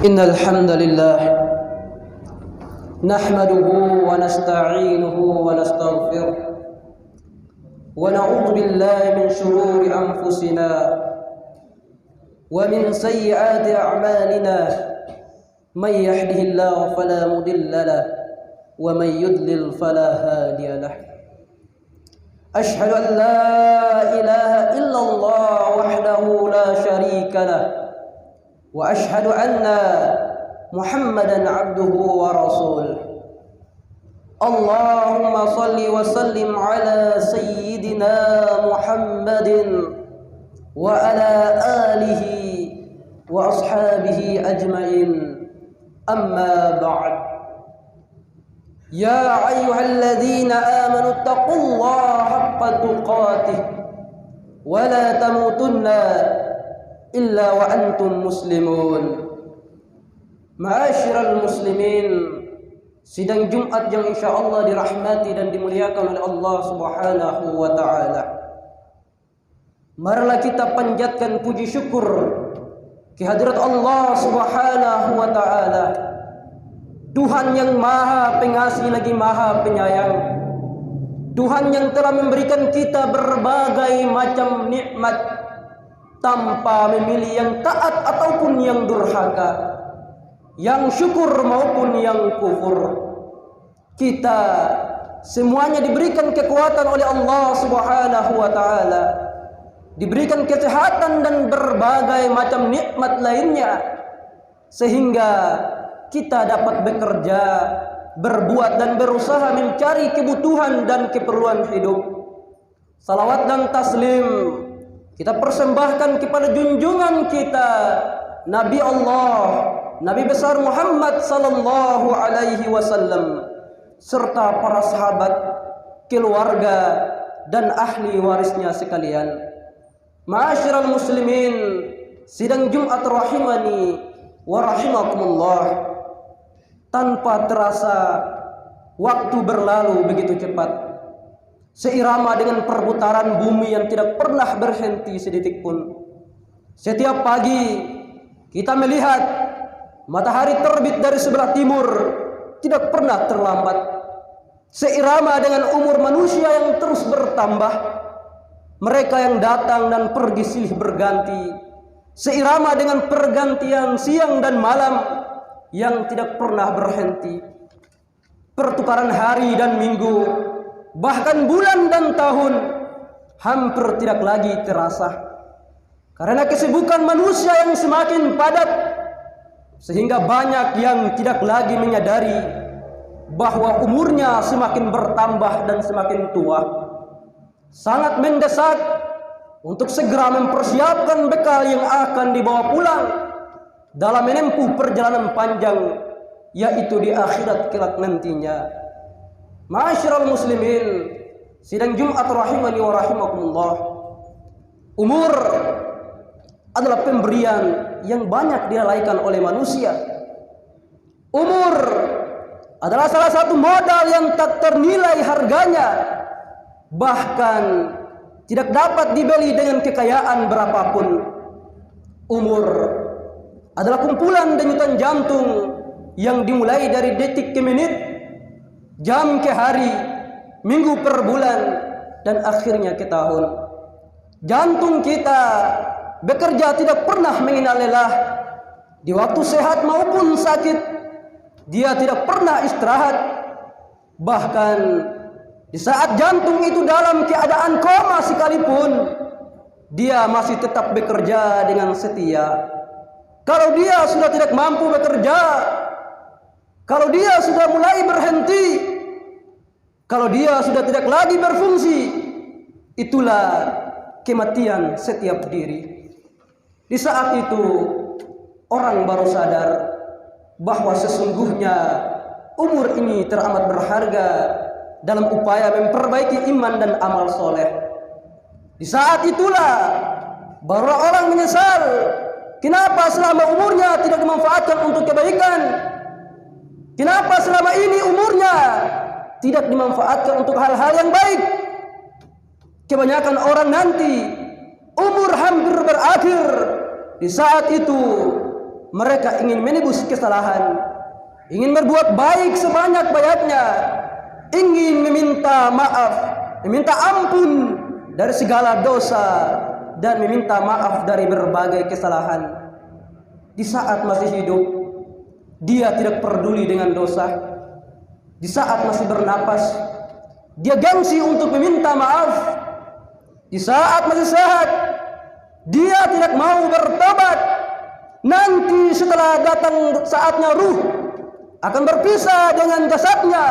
إن الحمد لله نحمده ونستعينه ونستغفره ونعوذ بالله من شرور أنفسنا ومن سيئات أعمالنا من يهده الله فلا مضل له ومن يضلل فلا هادي له أشهد أن لا إله إلا الله وحده لا شريك له وأشهد أن محمدا عبده ورسوله اللهم صل وسلم على سيدنا محمد وعلى آله وأصحابه أجمعين أما بعد يا أيها الذين آمنوا اتقوا الله حق تقاته ولا تموتن إلا وأنتم مسلمون. Ma'asyiral muslimin, sidang Jumat yang insyaallah dirahmati dan dimuliakan oleh Allah Subhanahu wa taala. Marilah kita panjatkan puji syukur kehadirat Allah Subhanahu wa taala, Tuhan yang Maha Pengasih lagi Maha Penyayang, Tuhan yang telah memberikan kita berbagai macam nikmat tanpa memilih yang taat ataupun yang durhaka, yang syukur maupun yang kufur. Kita semuanya diberikan kekuatan oleh Allah Subhanahu wa taala, diberikan kesehatan dan berbagai macam nikmat lainnya, sehingga kita dapat bekerja, berbuat dan berusaha mencari kebutuhan dan keperluan hidup. Salawat dan taslim kita persembahkan kepada junjungan kita, Nabi Allah, Nabi besar Muhammad sallallahu alaihi wasallam, serta para sahabat, keluarga dan ahli warisnya sekalian. Ma'asyiral muslimin, sidang Jumat rahimani wa rahimakumullah. Tanpa terasa waktu berlalu begitu cepat, seirama dengan perputaran bumi yang tidak pernah berhenti sedetik pun. Setiap pagi kita melihat matahari terbit dari sebelah timur, tidak pernah terlambat. Seirama dengan umur manusia yang terus bertambah, mereka yang datang dan pergi silih berganti. Seirama dengan pergantian siang dan malam yang tidak pernah berhenti. Pertukaran hari dan minggu, bahkan bulan dan tahun hampir tidak lagi terasa, karena kesibukan manusia yang semakin padat, sehingga banyak yang tidak lagi menyadari bahwa umurnya semakin bertambah dan semakin tua. Sangat mendesak untuk segera mempersiapkan bekal yang akan dibawa pulang dalam menempuh perjalanan panjang, yaitu di akhirat kelak nantinya. Ma'asyiral muslimin, sidang Jumat rahimani wa rahimakumullah. Umur adalah pemberian yang banyak dilalaikan oleh manusia. Umur adalah salah satu modal yang tak ternilai harganya, bahkan tidak dapat dibeli dengan kekayaan berapapun. Umur adalah kumpulan denyutan jantung yang dimulai dari detik ke menit, jam ke hari, minggu per bulan, dan akhirnya ke tahun. Jantung kita bekerja tidak pernah mengenal lelah. Di waktu sehat maupun sakit, dia tidak pernah istirahat. Bahkan di saat jantung itu dalam keadaan koma sekalipun, dia masih tetap bekerja dengan setia. Kalau dia sudah tidak mampu bekerja, kalau dia sudah mulai berhenti, kalau dia sudah tidak lagi berfungsi, itulah kematian setiap diri. Di saat itu orang baru sadar bahwa sesungguhnya umur ini teramat berharga dalam upaya memperbaiki iman dan amal soleh. Di saat itulah baru orang menyesal kenapa selama umurnya tidak dimanfaatkan untuk kebaikan, kenapa selama ini umurnya tidak dimanfaatkan untuk hal-hal yang baik. Kebanyakan orang nanti umur hampir berakhir, di saat itu mereka ingin menebus kesalahan, ingin berbuat baik sebanyak-banyaknya, ingin meminta maaf, meminta ampun dari segala dosa, dan meminta maaf dari berbagai kesalahan. Di saat masih hidup, dia tidak peduli dengan dosa. Di saat masih bernapas, dia gengsi untuk meminta maaf. Di saat masih sehat, dia tidak mau bertobat. Nanti setelah datang saatnya ruh akan berpisah dengan jasadnya,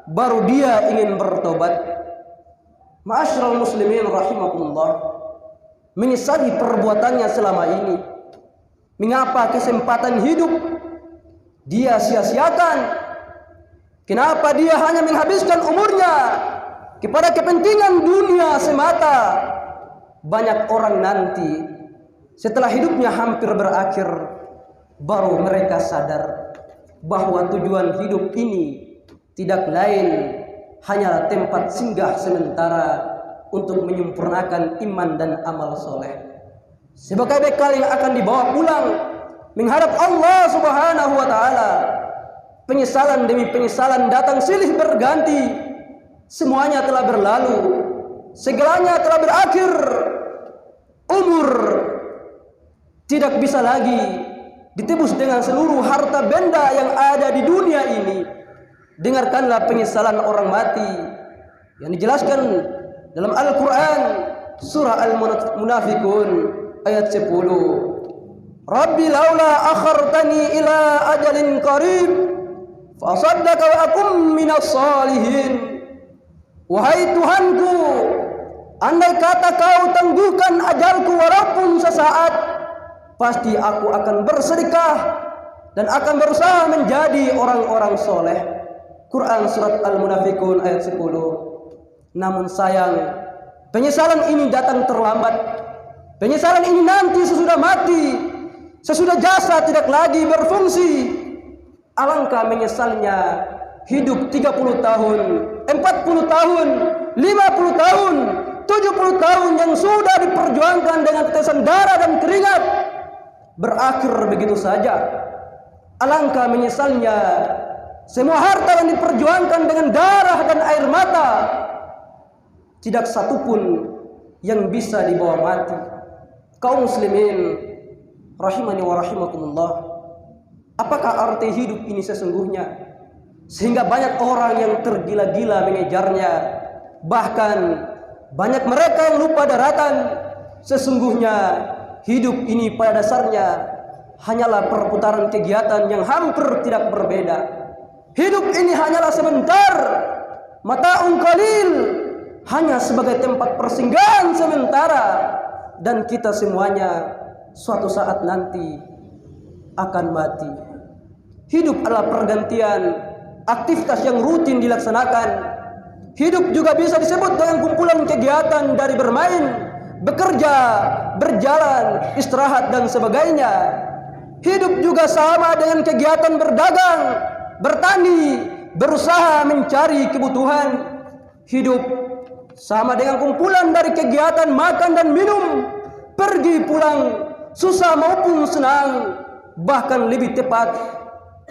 baru dia ingin bertobat. Ma'asyiral muslimin rahimakumullah, menyesali perbuatannya selama ini. Mengapa kesempatan hidup dia sia-siakan? Kenapa dia hanya menghabiskan umurnya kepada kepentingan dunia semata? Banyak orang nanti setelah hidupnya hampir berakhir, baru mereka sadar bahwa tujuan hidup ini tidak lain hanyalah tempat singgah sementara untuk menyempurnakan iman dan amal soleh, sebagai bekal yang akan dibawa pulang menghadap Allah Subhanahu wa taala. Penyesalan demi penyesalan datang silih berganti. Semuanya telah berlalu, segalanya telah berakhir. Umur tidak bisa lagi ditebus dengan seluruh harta benda yang ada di dunia ini. Dengarkanlah penyesalan orang mati yang dijelaskan dalam Al-Quran, surah Al-Munafiqun ayat 10. Rabbi laula akhartani ila ajalin qarib fa asaddaka wa akum minas salihin. Wahai Tuhanku, andai kata kau tangguhkan ajalku walaupun sesaat, pasti aku akan bersedekah dan akan berusaha menjadi orang-orang soleh. Quran surat Al-Munafiqun ayat 10. Namun sayang, penyesalan ini datang terlambat. Penyesalan ini nanti sesudah mati, sesudah jasad tidak lagi berfungsi. Alangkah menyesalnya hidup 30 tahun, 40 tahun, 50 tahun, 70 tahun yang sudah diperjuangkan dengan tetesan darah dan keringat, berakhir begitu saja. Alangkah menyesalnya semua harta yang diperjuangkan dengan darah dan air mata, tidak satupun yang bisa dibawa mati. Kaum muslimin rahimani wa rahimakumullah, apakah arti hidup ini sesungguhnya sehingga banyak orang yang tergila-gila mengejarnya? Bahkan banyak mereka yang lupa daratan. Sesungguhnya hidup ini pada dasarnya hanyalah perputaran kegiatan yang hampir tidak berbeda. Hidup ini hanyalah sebentar, mata'un qalil, hanya sebagai tempat persinggahan sementara, dan kita semuanya suatu saat nanti akan mati. Hidup adalah pergantian aktivitas yang rutin dilaksanakan. Hidup juga bisa disebut dengan kumpulan kegiatan dari bermain, bekerja, berjalan, istirahat, dan sebagainya. Hidup juga sama dengan kegiatan berdagang, bertani, berusaha mencari kebutuhan. Hidup sama dengan kumpulan dari kegiatan makan dan minum, pergi pulang, susah maupun senang. Bahkan lebih tepat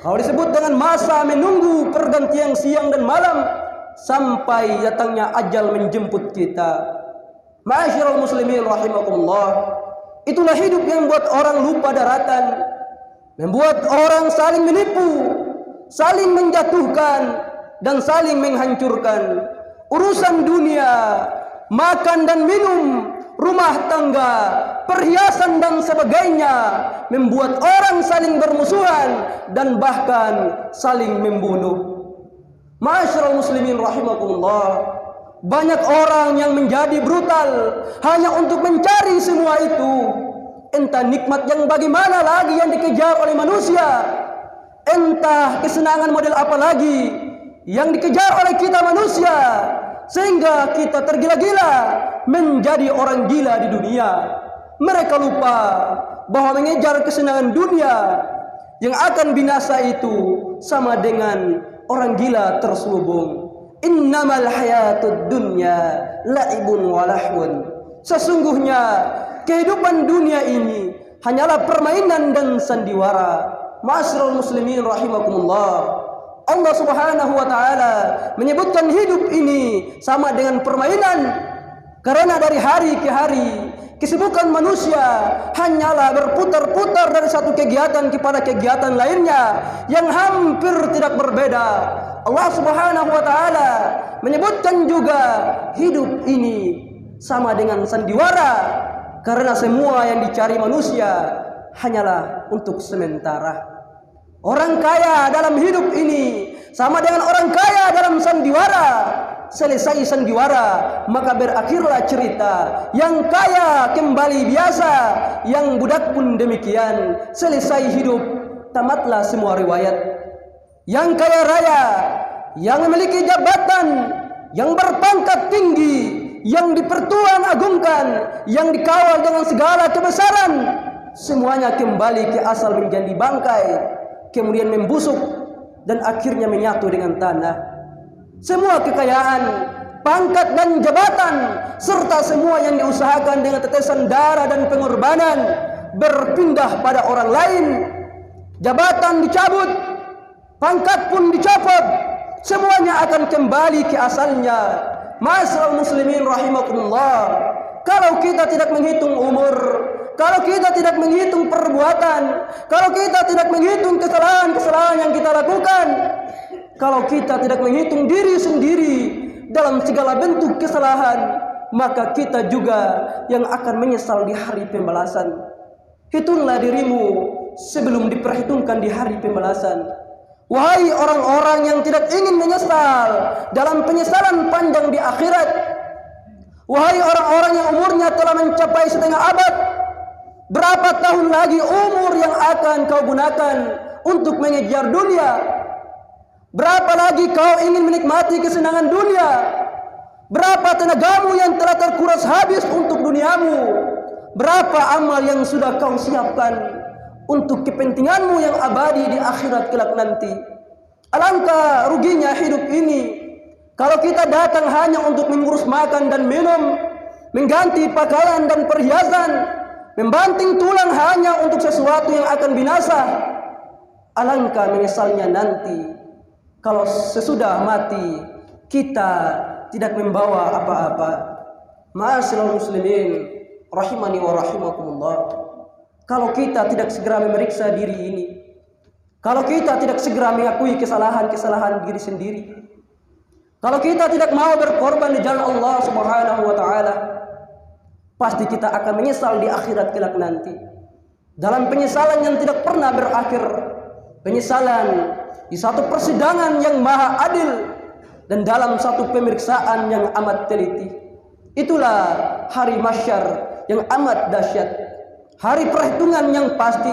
kalau disebut dengan masa menunggu pergantian siang dan malam sampai datangnya ajal menjemput kita. Ma'asyiral muslimin rahimakumullah, itulah hidup yang membuat orang lupa daratan, membuat orang saling menipu, saling menjatuhkan, dan saling menghancurkan. Urusan dunia, makan dan minum, rumah tangga, perhiasan dan sebagainya membuat orang saling bermusuhan dan bahkan saling membunuh. Ma'asyiral muslimin rahimakumullah, banyak orang yang menjadi brutal hanya untuk mencari semua itu. Entah nikmat yang bagaimana lagi yang dikejar oleh manusia, entah kesenangan model apa lagi yang dikejar oleh kita manusia, sehingga kita tergila-gila menjadi orang gila di dunia. Mereka lupa bahwa mengejar kesenangan dunia yang akan binasa itu sama dengan orang gila terselubung. Innamal hayatud dunya la'ibun wa lahwun. Sesungguhnya kehidupan dunia ini hanyalah permainan dan sandiwara. Ma'asyiral muslimin rahimakumullah. Allah Subhanahu wa taala menyebutkan hidup ini sama dengan permainan, karena dari hari ke hari kesibukan manusia hanyalah berputar-putar dari satu kegiatan kepada kegiatan lainnya yang hampir tidak berbeda. Allah Subhanahu wa taala menyebutkan juga hidup ini sama dengan sandiwara, karena semua yang dicari manusia hanyalah untuk sementara. Orang kaya dalam hidup ini sama dengan orang kaya dalam sandiwara. Selesai sandiwara, maka berakhirlah cerita. Yang kaya kembali biasa, yang budak pun demikian. Selesai hidup, tamatlah semua riwayat. Yang kaya raya, yang memiliki jabatan, yang berpangkat tinggi, yang dipertuan agungkan, yang dikawal dengan segala kebesaran, semuanya kembali ke asal menjadi bangkai, kemudian membusuk dan akhirnya menyatu dengan tanah. Semua kekayaan, pangkat dan jabatan, serta semua yang diusahakan dengan tetesan darah dan pengorbanan berpindah pada orang lain. Jabatan dicabut, pangkat pun dicopot, semuanya akan kembali ke asalnya. Ma'asyiral muslimin rahimakumullah. Kalau kita tidak menghitung umur, kalau kita tidak menghitung perbuatan, kalau kita tidak menghitung kesalahan-kesalahan yang kita lakukan, kalau kita tidak menghitung diri sendiri dalam segala bentuk kesalahan, maka kita juga yang akan menyesal di hari pembalasan. Hitunglah dirimu sebelum diperhitungkan di hari pembalasan. Wahai orang-orang yang tidak ingin menyesal dalam penyesalan panjang di akhirat. Wahai orang-orang yang umurnya telah mencapai setengah abad. Berapa tahun lagi umur yang akan kau gunakan untuk mengejar dunia? Berapa lagi kau ingin menikmati kesenangan dunia? Berapa tenagamu yang telah terkuras habis untuk duniamu? Berapa amal yang sudah kau siapkan untuk kepentinganmu yang abadi di akhirat kelak nanti? Alangkah ruginya hidup ini kalau kita datang hanya untuk mengurus makan dan minum, mengganti pakaian dan perhiasan, membanting tulang hanya untuk sesuatu yang akan binasa. Alangkah menyesalnya nanti kalau sesudah mati kita tidak membawa apa-apa. Ma'asyiral muslimin rahimani wa rahimakumullah. Kalau kita tidak segera memeriksa diri ini, kalau kita tidak segera mengakui kesalahan-kesalahan diri sendiri, kalau kita tidak mau berkorban di jalan Allah Subhanahu wa taala, pasti kita akan menyesal di akhirat kelak nanti. Dalam penyesalan yang tidak pernah berakhir, penyesalan di satu persidangan yang maha adil dan dalam satu pemeriksaan yang amat teliti. Itulah hari mahsyar yang amat dahsyat, hari perhitungan yang pasti,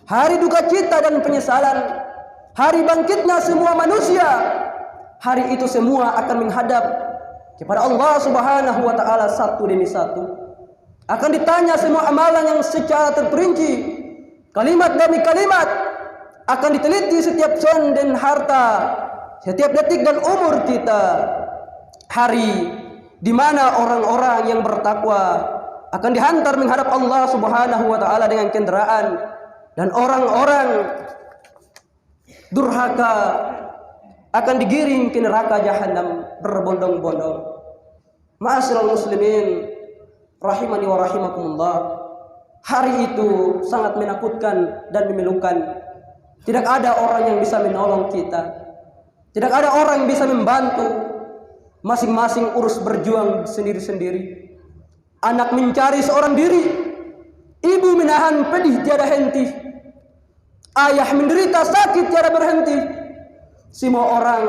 hari duka cita dan penyesalan, hari bangkitnya semua manusia. Hari itu semua akan menghadap kepada Allah Subhanahu wa taala satu demi satu. Akan ditanya semua amalan yang secara terperinci, kalimat demi kalimat. Akan diteliti setiap sen dan harta, setiap detik dan umur kita. Hari di mana orang-orang yang bertakwa akan dihantar menghadap Allah Subhanahu wa taala dengan kendaraan, dan orang-orang durhaka akan digiring ke neraka jahanam berbondong-bondong. Ma'asyiral muslimin rahimani wa rahimakumullah. Hari itu sangat menakutkan dan memilukan. Tidak ada orang yang bisa menolong kita. Tidak ada orang yang bisa membantu. Masing-masing urus berjuang sendiri-sendiri. Anak mencari seorang diri. Ibu menahan pedih tiada henti. Ayah menderita sakit tiada berhenti. Semua orang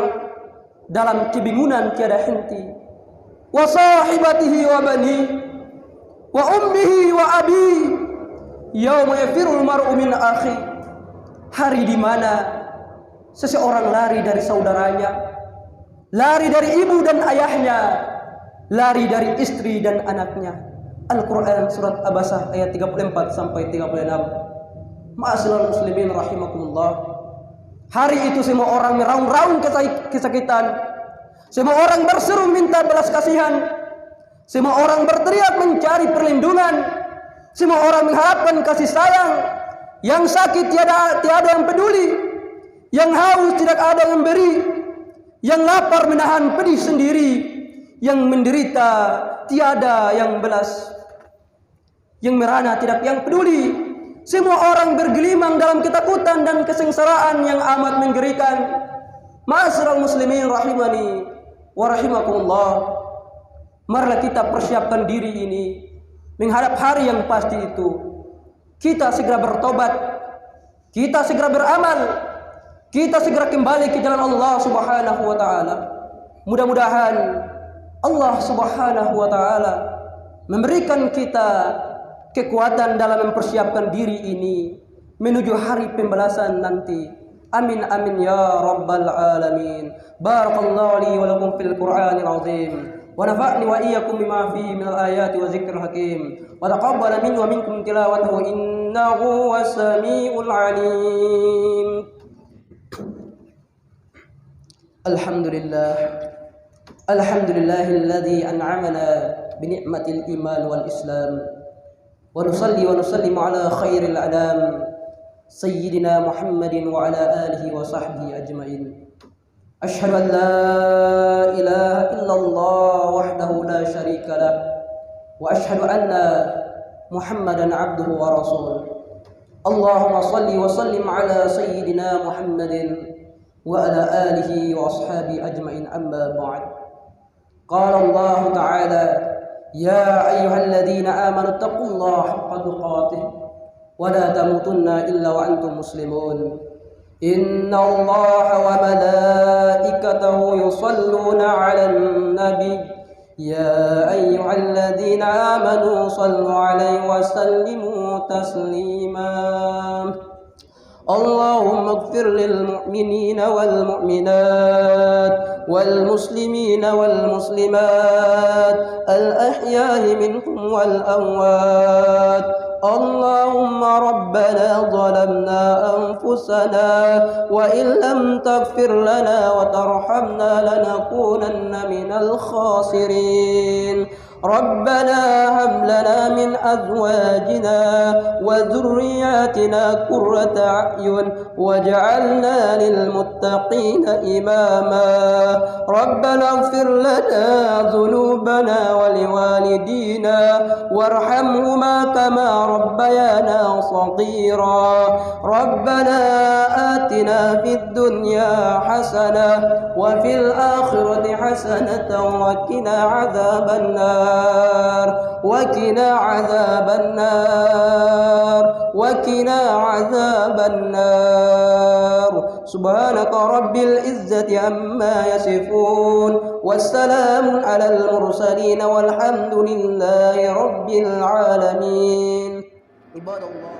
dalam kebingungan tiada henti. Wa sahibatihi wa bani wa ummihi wa abi yauma yafirul mar'u min akhi. Hari di mana seseorang lari dari saudaranya, lari dari ibu dan ayahnya, lari dari istri dan anaknya. Al-Quran surat Abasah ayat 34 sampai 36. Ma'asyiral muslimin rahimakumullah. Hari itu semua orang meraung-raung kesakitan, semua orang berseru minta belas kasihan, semua orang berteriak mencari perlindungan. Semua orang mengharapkan kasih sayang. Yang sakit tiada yang peduli. Yang haus tidak ada yang beri. Yang lapar menahan pedih sendiri. Yang menderita tiada yang belas. Yang merana tidak yang peduli. Semua orang bergelimang dalam ketakutan dan kesengsaraan yang amat mengerikan. Ma'asyiral muslimin rahimani wa rahimakumullah. Marilah kita persiapkan diri ini menghadap hari yang pasti itu. Kita segera bertobat, kita segera beramal, kita segera kembali ke jalan Allah Subhanahu wa taala. Mudah-mudahan Allah Subhanahu wa taala memberikan kita kekuatan dalam mempersiapkan diri ini menuju hari pembalasan nanti. Amin amin ya rabbal alamin. Barakallahu li wa lakum fil Qur'anil azim. Wa nafa'ni wa iyyakum bima fihi minal ayati wa dzikril hakim. Wa taqabbala minni wa minkum tilawatahu innahu was-sami'ul 'alim. Alhamdulillah. Alhamdulillahilladzi an'amana bi ni'matil iman wal islam. Wa nusalli wa nusallimu ala khairil anam sayyidina Muhammadin wa ala alihi wa sahbihi ajma'in. Asyhadu an la ilaha illallah wahdahu la syarika lah wa asyhadu anna Muhammadan abduhu wa rasuluh. Allahumma salli wa sallim ala sayyidina Muhammadin wa ala alihi wa ashabihi ajma'in amma ba'd. Qala Allah ta'ala يا أيها الذين آمنوا اتقوا الله حق تقاته ولا تموتن إلا وأنتم مسلمون إن الله وملائكته يصلون على النبي يا أيها الذين آمنوا صلوا عليه وسلموا تسليما اللهم اغفر للمؤمنين والمؤمنات والمسلمين والمسلمات الأحياء منهم والأموات اللهم ربنا ظلمنا أنفسنا وإن لم تغفر لنا وترحمنا لنكونن من الخاسرين ربنا هب لنا من أزواجنا وذرياتنا قرة أعين واجعلنا للمتقين إماما ربنا اغفر لنا ذنوبنا ولوالدينا وارحمهما كما ربيانا صغيرا ربنا آتنا في الدنيا حسنة وفي الآخرة حسنة وقنا عذاب النار وقنا عذاب النار وقنا عذاب النار سبحانك رب العزة عما يصفون والسلام على المرسلين والحمد لله رب العالمين عباد الله